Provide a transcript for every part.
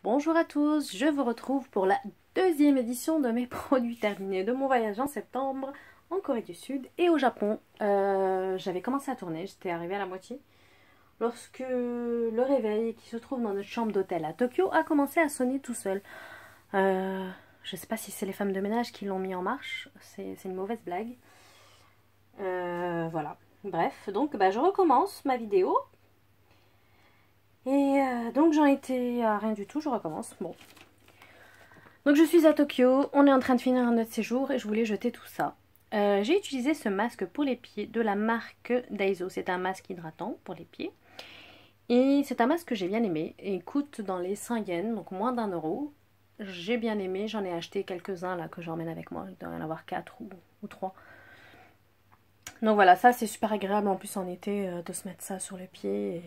Bonjour à tous, je vous retrouve pour la deuxième édition de mes produits terminés de mon voyage en septembre en Corée du Sud et au Japon. J'avais commencé à tourner, j'étais arrivée à la moitié lorsque le réveil qui se trouve dans notre chambre d'hôtel à Tokyo a commencé à sonner tout seul. Je ne sais pas si c'est les femmes de ménage qui l'ont mis en marche, c'est une mauvaise blague. Voilà, bref, donc je recommence ma vidéo. Et donc j'en étais à rien du tout, je recommence. Bon. Donc je suis à Tokyo, on est en train de finir notre séjour et je voulais jeter tout ça. J'ai utilisé ce masque pour les pieds de la marque Daiso. C'est un masque hydratant pour les pieds. Et c'est un masque que j'ai bien aimé. Il coûte dans les 5 yens, donc moins d'1 euro. J'ai bien aimé, j'en ai acheté quelques-uns là que j'emmène avec moi. Il doit y en avoir 4 ou 3. Donc voilà, ça c'est super agréable en plus en été de se mettre ça sur les pieds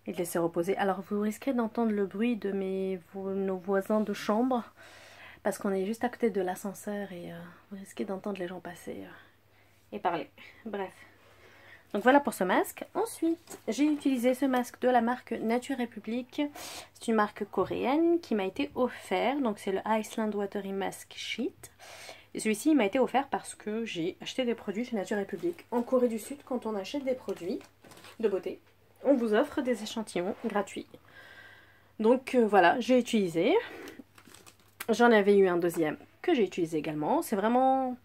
et de laisser reposer. Alors vous risquez d'entendre le bruit de nos voisins de chambre parce qu'on est juste à côté de l'ascenseur et vous risquez d'entendre les gens passer et parler. Bref. Donc voilà pour ce masque. Ensuite, j'ai utilisé ce masque de la marque Nature République. C'est une marque coréenne qui m'a été offert. Donc c'est le Iceland Watery Mask Sheet. Et celui-ci m'a été offert parce que j'ai acheté des produits chez Nature République. En Corée du Sud, quand on achète des produits de beauté, on vous offre des échantillons gratuits. Donc voilà, j'ai utilisé. J'en avais eu un deuxième que j'ai utilisé également. C'est vraiment...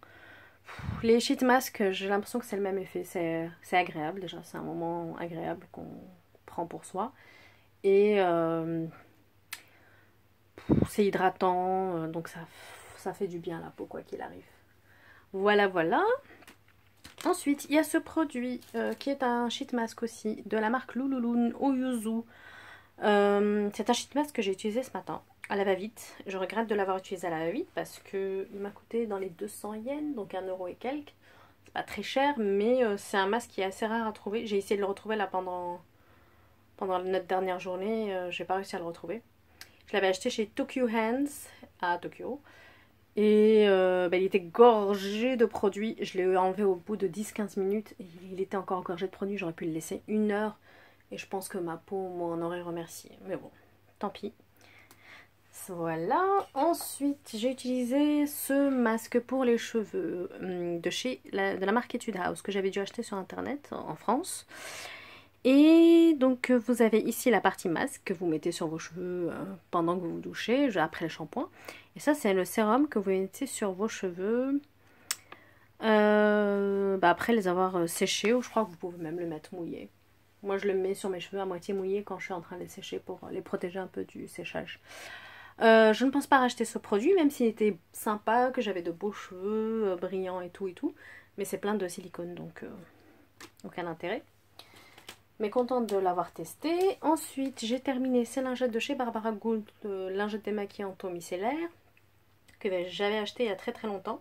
Les sheet masks, j'ai l'impression que c'est le même effet. C'est agréable déjà, c'est un moment agréable qu'on prend pour soi. Et c'est hydratant, donc ça fait du bien à la peau quoi qu'il arrive. Voilà, voilà. Ensuite, il y a ce produit qui est un sheet mask aussi de la marque Lululun Oyuzu. C'est un sheet mask que j'ai utilisé ce matin à la va-vite. Je regrette de l'avoir utilisé à la va-vite parce qu'il m'a coûté dans les 200 yens, donc 1 euro et quelques. C'est pas très cher, mais c'est un masque qui est assez rare à trouver. J'ai essayé de le retrouver là pendant notre dernière journée, j'ai pas réussi à le retrouver. Je l'avais acheté chez Tokyo Hands à Tokyo. Et il était gorgé de produits. Je l'ai enlevé au bout de 10-15 minutes. Et il était encore gorgé de produits. J'aurais pu le laisser 1 heure. Et je pense que ma peau m'en aurait remercié. Mais bon, tant pis. Voilà. Ensuite, j'ai utilisé ce masque pour les cheveux de la marque Etude House que j'avais dû acheter sur internet en France. Et donc vous avez ici la partie masque que vous mettez sur vos cheveux pendant que vous vous douchez, après le shampoing. Et ça c'est le sérum que vous mettez sur vos cheveux après les avoir séchés, ou je crois que vous pouvez même le mettre mouillé. Moi je le mets sur mes cheveux à moitié mouillés quand je suis en train de les sécher pour les protéger un peu du séchage. Je ne pense pas racheter ce produit, même s'il était sympa, que j'avais de beaux cheveux brillants et tout. Mais c'est plein de silicone, donc aucun intérêt. Mais contente de l'avoir testé. Ensuite, j'ai terminé ces lingettes de chez Barbara Gould, lingettes démaquillantes au micellaire, que j'avais acheté il y a très très longtemps.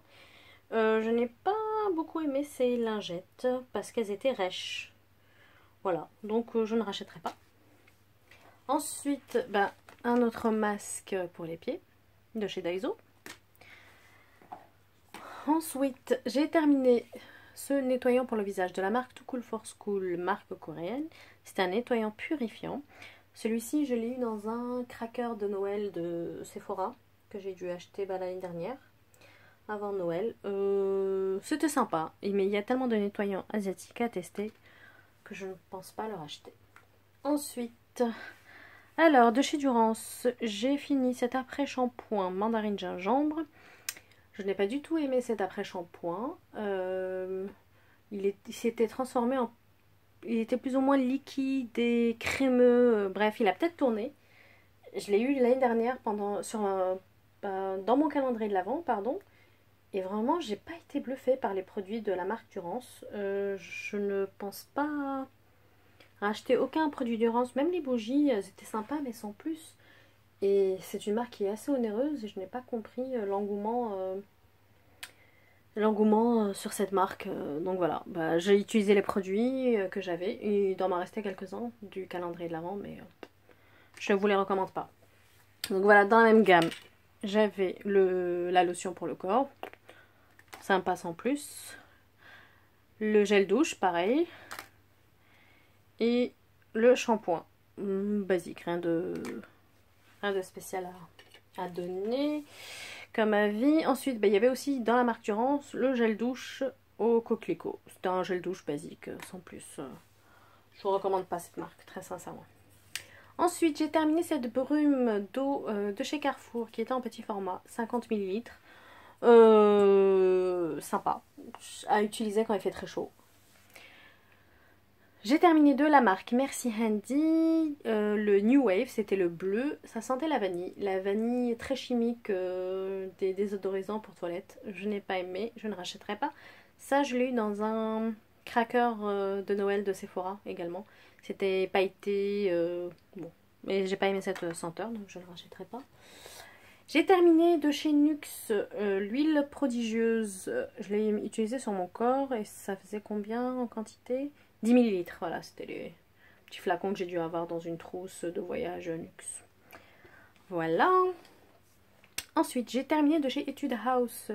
Je n'ai pas beaucoup aimé ces lingettes parce qu'elles étaient rêches. Voilà, donc je ne rachèterai pas. Ensuite, un autre masque pour les pieds de chez Daiso. Ensuite, j'ai terminé ce nettoyant pour le visage de la marque Too Cool for School, marque coréenne. C'est un nettoyant purifiant. Celui-ci, je l'ai eu dans un cracker de Noël de Sephora que j'ai dû acheter l'année dernière, avant Noël. C'était sympa, mais il y a tellement de nettoyants asiatiques à tester que je ne pense pas le racheter. Ensuite, alors de chez Durance, j'ai fini cet après-shampoing mandarine gingembre. Je n'ai pas du tout aimé cet après-shampoing. Il s'était transformé en... Il était plus ou moins liquide et crémeux. Bref, il a peut-être tourné. Je l'ai eu l'année dernière dans mon calendrier de l'Avent, pardon. Et vraiment, j'ai pas été bluffée par les produits de la marque Durance. Je ne pense pas racheter aucun produit Durance. Même les bougies, elles étaient sympas, mais sans plus. Et c'est une marque qui est assez onéreuse et je n'ai pas compris l'engouement sur cette marque. Donc voilà, j'ai utilisé les produits que j'avais. Il doit m'en rester quelques-uns du calendrier de l'Avent, mais je ne vous les recommande pas. Donc voilà, dans la même gamme, j'avais la lotion pour le corps. Sympa sans plus. Le gel douche, pareil. Et le shampoing. Basique, rien Rien de spécial à donner comme avis. Ensuite, il y avait aussi dans la marque Durance le gel douche au coquelicot. C'était un gel douche basique, sans plus. Je vous recommande pas cette marque, très sincèrement. Ensuite, j'ai terminé cette brume d'eau de chez Carrefour qui était en petit format, 50 ml. Sympa à utiliser quand il fait très chaud. J'ai terminé de la marque Merci Handy, le New Wave, c'était le bleu, ça sentait la vanille très chimique des désodorisants pour toilette, je n'ai pas aimé, je ne rachèterai pas. Ça je l'ai eu dans un cracker de Noël de Sephora également, c'était pailleté, bon, mais j'ai pas aimé cette senteur donc je ne rachèterai pas. J'ai terminé de chez NYX l'huile prodigieuse, je l'ai utilisée sur mon corps et ça faisait combien en quantité ? 10 ml, voilà, c'était les petits flacons que j'ai dû avoir dans une trousse de voyage NYX. Voilà. Ensuite, j'ai terminé de chez Etude House.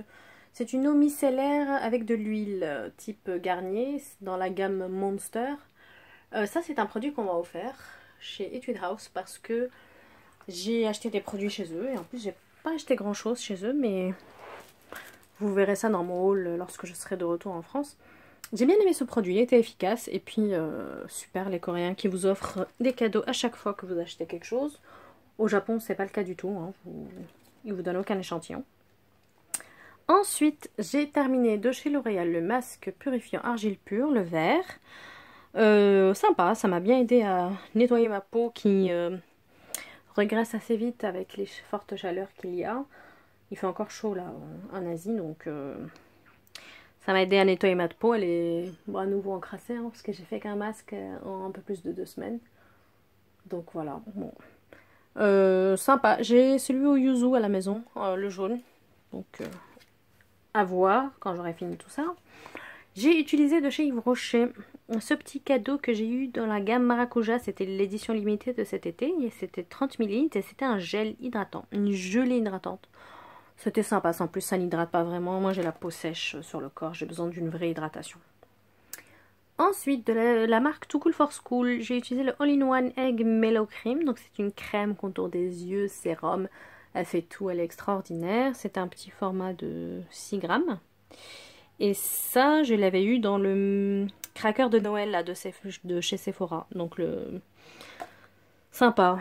C'est une eau micellaire avec de l'huile type Garnier dans la gamme Monster. Ça, c'est un produit qu'on m'a offert chez Etude House parce que j'ai acheté des produits chez eux. Et en plus, j'ai pas acheté grand chose chez eux, mais vous verrez ça dans mon haul lorsque je serai de retour en France. J'ai bien aimé ce produit, il était efficace et puis super les Coréens qui vous offrent des cadeaux à chaque fois que vous achetez quelque chose. Au Japon c'est pas le cas du tout, hein. Ils vous donnent aucun échantillon. Ensuite j'ai terminé de chez L'Oréal le masque purifiant argile pure, le vert. Sympa, ça m'a bien aidé à nettoyer ma peau qui regraisse assez vite avec les fortes chaleurs qu'il y a. Il fait encore chaud là en Asie donc... ça m'a aidé à nettoyer ma peau, elle est à nouveau encrassée, hein, parce que j'ai fait qu'un masque en un peu plus de 2 semaines. Donc voilà, bon. Sympa, j'ai celui au yuzu à la maison, le jaune. Donc à voir quand j'aurai fini tout ça. J'ai utilisé de chez Yves Rocher ce petit cadeau que j'ai eu dans la gamme Maracuja, c'était l'édition limitée de cet été. Et c'était 30 ml et c'était un gel hydratant, une gelée hydratante. C'était sympa, sans plus ça n'hydrate pas vraiment. Moi j'ai la peau sèche sur le corps, j'ai besoin d'une vraie hydratation. Ensuite de la marque Too Cool for School, j'ai utilisé le All-in-One Egg Mellow Cream. Donc c'est une crème contour des yeux, sérum. Elle fait tout, elle est extraordinaire. C'est un petit format de 6 grammes. Et ça je l'avais eu dans le cracker de Noël là, de chez Sephora. Donc le... sympa.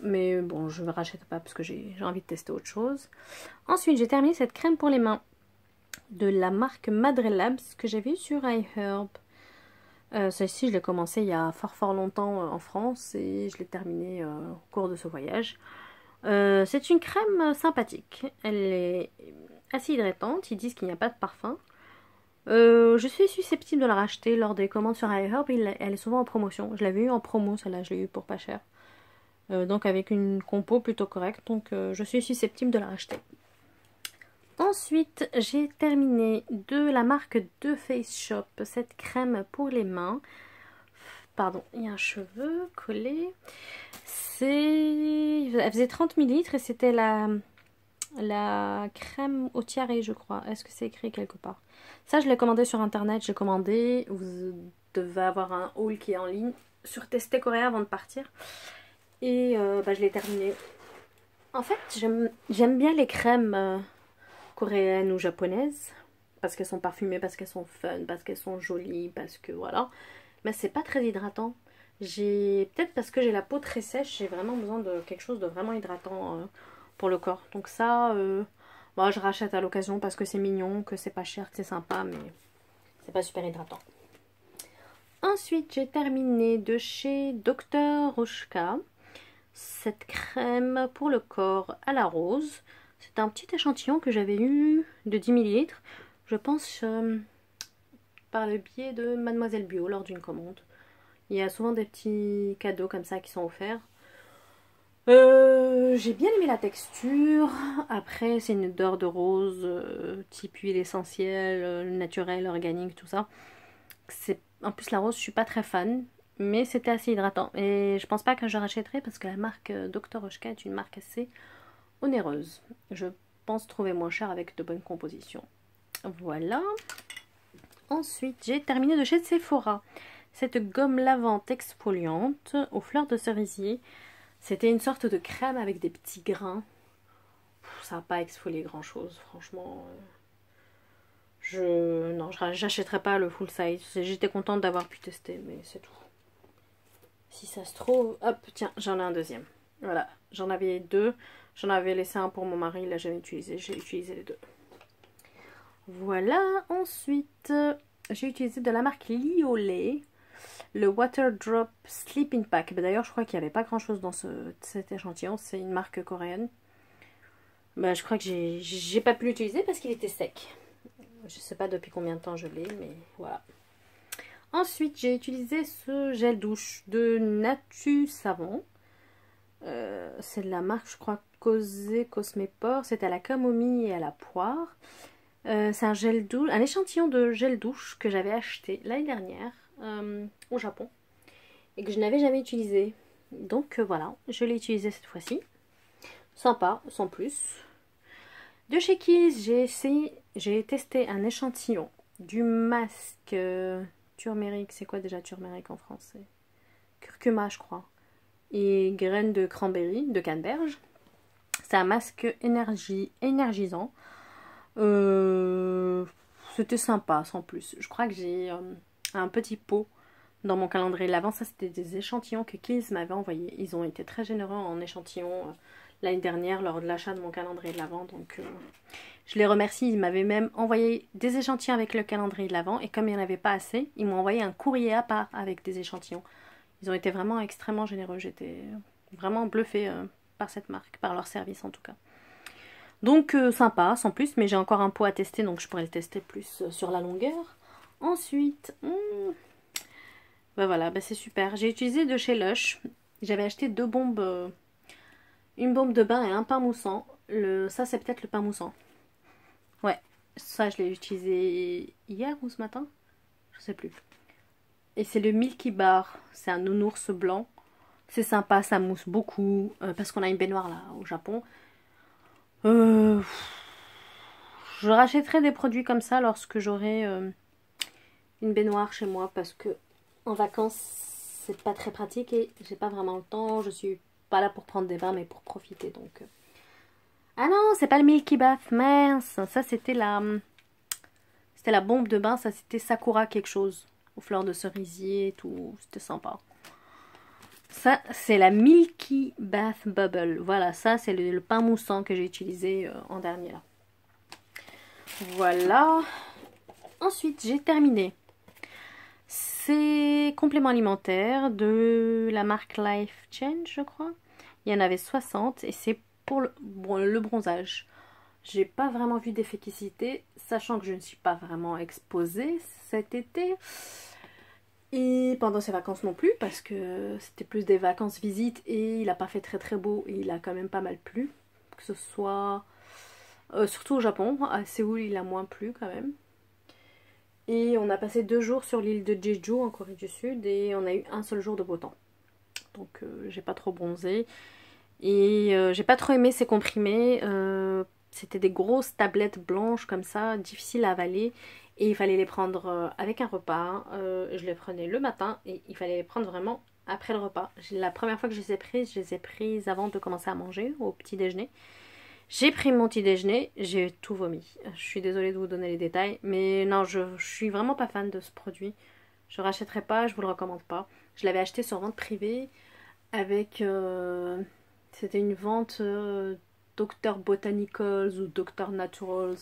Mais bon, je ne rachète pas parce que j'ai envie de tester autre chose. Ensuite, j'ai terminé cette crème pour les mains de la marque Madre Labs que j'avais eu sur iHerb. Celle-ci, je l'ai commencé il y a fort longtemps en France et je l'ai terminée au cours de ce voyage. C'est une crème sympathique. Elle est assez hydratante. Ils disent qu'il n'y a pas de parfum. Je suis susceptible de la racheter lors des commandes sur iHerb. Elle est souvent en promotion. Je l'avais eu en promo, celle-là, je l'ai eu pour pas cher. Donc avec une compo plutôt correcte, donc je suis susceptible de la racheter. Ensuite, j'ai terminé de la marque de Face Shop, cette crème pour les mains. Pardon, il y a un cheveu collé. Elle faisait 30 ml et c'était la crème au tiare, je crois. Est-ce que c'est écrit quelque part? Ça, je l'ai commandé sur internet, j'ai commandé. Vous devez avoir un haul qui est en ligne sur Testé Coréen avant de partir. Et je l'ai terminé. En fait, j'aime bien les crèmes coréennes ou japonaises. Parce qu'elles sont parfumées, parce qu'elles sont fun, parce qu'elles sont jolies, parce que voilà. Mais c'est pas très hydratant. Peut-être parce que j'ai la peau très sèche, j'ai vraiment besoin de quelque chose de vraiment hydratant pour le corps. Donc ça, je rachète à l'occasion parce que c'est mignon, que c'est pas cher, que c'est sympa, mais c'est pas super hydratant. Ensuite, j'ai terminé de chez Dr. Roshka. Cette crème pour le corps à la rose. C'est un petit échantillon que j'avais eu de 10 ml. Je pense par le biais de Mademoiselle Bio lors d'une commande. Il y a souvent des petits cadeaux comme ça qui sont offerts. J'ai bien aimé la texture. Après c'est une odeur de rose type huile essentielle, naturelle, organique, tout ça. En plus la rose je suis pas très fan. Mais c'était assez hydratant. Et je pense pas que je rachèterai parce que la marque Dr. Roshka est une marque assez onéreuse. Je pense trouver moins cher avec de bonnes compositions. Voilà. Ensuite, j'ai terminé de chez Sephora. Cette gomme lavante exfoliante aux fleurs de cerisier. C'était une sorte de crème avec des petits grains. Ça n'a pas exfolié grand chose, franchement. Non, j'achèterai pas le full size. J'étais contente d'avoir pu tester, mais c'est tout. Si ça se trouve... Hop, tiens, j'en ai un deuxième. Voilà, j'en avais deux. J'en avais laissé un pour mon mari, il l'a jamais utilisé. J'ai utilisé les deux. Voilà, ensuite, j'ai utilisé de la marque Liolet, le Water Drop Sleeping Pack. D'ailleurs, je crois qu'il n'y avait pas grand chose dans cet échantillon. C'est une marque coréenne. Je crois que j'ai pas pu l'utiliser parce qu'il était sec. Je sais pas depuis combien de temps je l'ai, mais voilà. Ensuite, j'ai utilisé ce gel douche de Natu Savon. C'est de la marque, je crois, Cosé Cosmépore. C'est à la camomille et à la poire. C'est un gel douche, un échantillon de gel douche que j'avais acheté l'année dernière au Japon et que je n'avais jamais utilisé. Donc voilà, je l'ai utilisé cette fois-ci. Sympa, sans plus. De chez Kiehl's, j'ai testé un échantillon du masque turmeric. C'est quoi déjà turmeric en français? Curcuma, je crois. Et graines de cranberry, de canneberge. C'est un masque énergisant. C'était sympa, sans plus. Je crois que j'ai un petit pot dans mon calendrier de l'Avent. Ça, c'était des échantillons que Kiehl's m'avait envoyés. Ils ont été très généreux en échantillons l'année dernière lors de l'achat de mon calendrier de l'Avent. Donc, je les remercie. Ils m'avaient même envoyé des échantillons avec le calendrier de l'Avent. Et comme il n'y en avait pas assez, ils m'ont envoyé un courrier à part avec des échantillons. Ils ont été vraiment extrêmement généreux. J'étais vraiment bluffée par cette marque, par leur service en tout cas. Donc sympa, sans plus, mais j'ai encore un pot à tester, donc je pourrais le tester plus sur la longueur. Ensuite, voilà, c'est super. J'ai utilisé de chez Lush. J'avais acheté deux bombes, une bombe de bain et un pain moussant. Ça, c'est peut-être le pain moussant. Ouais, ça, je l'ai utilisé hier ou ce matin, je sais plus. Et c'est le Milky Bar, c'est un nounours blanc. C'est sympa, ça mousse beaucoup, parce qu'on a une baignoire là au Japon. Je rachèterai des produits comme ça lorsque j'aurai une baignoire chez moi parce que en vacances c'est pas très pratique et j'ai pas vraiment le temps. Je suis pas là pour prendre des bains mais pour profiter donc. Ah non, c'est pas le Milky Bath, mince. Ça c'était la bombe de bain, ça c'était Sakura quelque chose aux fleurs de cerisier et tout. C'était sympa. Ça, c'est la Milky Bath Bubble. Voilà, ça, c'est le pain moussant que j'ai utilisé en dernier. Là. Voilà. Ensuite, j'ai terminé. Ces compléments alimentaires de la marque Life Change, je crois. Il y en avait 60 et c'est pour le bronzage. J'ai pas vraiment vu d'efficacité, sachant que je ne suis pas vraiment exposée cet été. Et pendant ses vacances non plus, parce que c'était plus des vacances visites et il n'a pas fait très très beau et il a quand même pas mal plu. Que ce soit... surtout au Japon, à Séoul il a moins plu quand même. Et on a passé 2 jours sur l'île de Jeju en Corée du Sud et on a eu un seul jour de beau temps. Donc j'ai pas trop bronzé. Et j'ai pas trop aimé ces comprimés. C'était des grosses tablettes blanches comme ça, difficiles à avaler. Et il fallait les prendre avec un repas. Je les prenais le matin et il fallait les prendre vraiment après le repas. La première fois que je les ai prises avant de commencer à manger au petit déjeuner. J'ai pris mon petit déjeuner, j'ai tout vomi. Je suis désolée de vous donner les détails. Mais non, je suis vraiment pas fan de ce produit. Je rachèterai pas, je vous le recommande pas. Je l'avais acheté sur vente privée avec... c'était une vente Dr Botanicals ou Dr Naturals.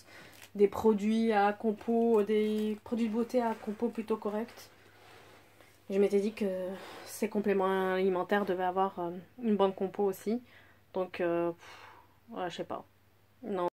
Des produits à compo, des produits de beauté à compo plutôt corrects. Je m'étais dit que ces compléments alimentaires devaient avoir une bonne compo aussi. Donc, voilà, je sais pas. Non.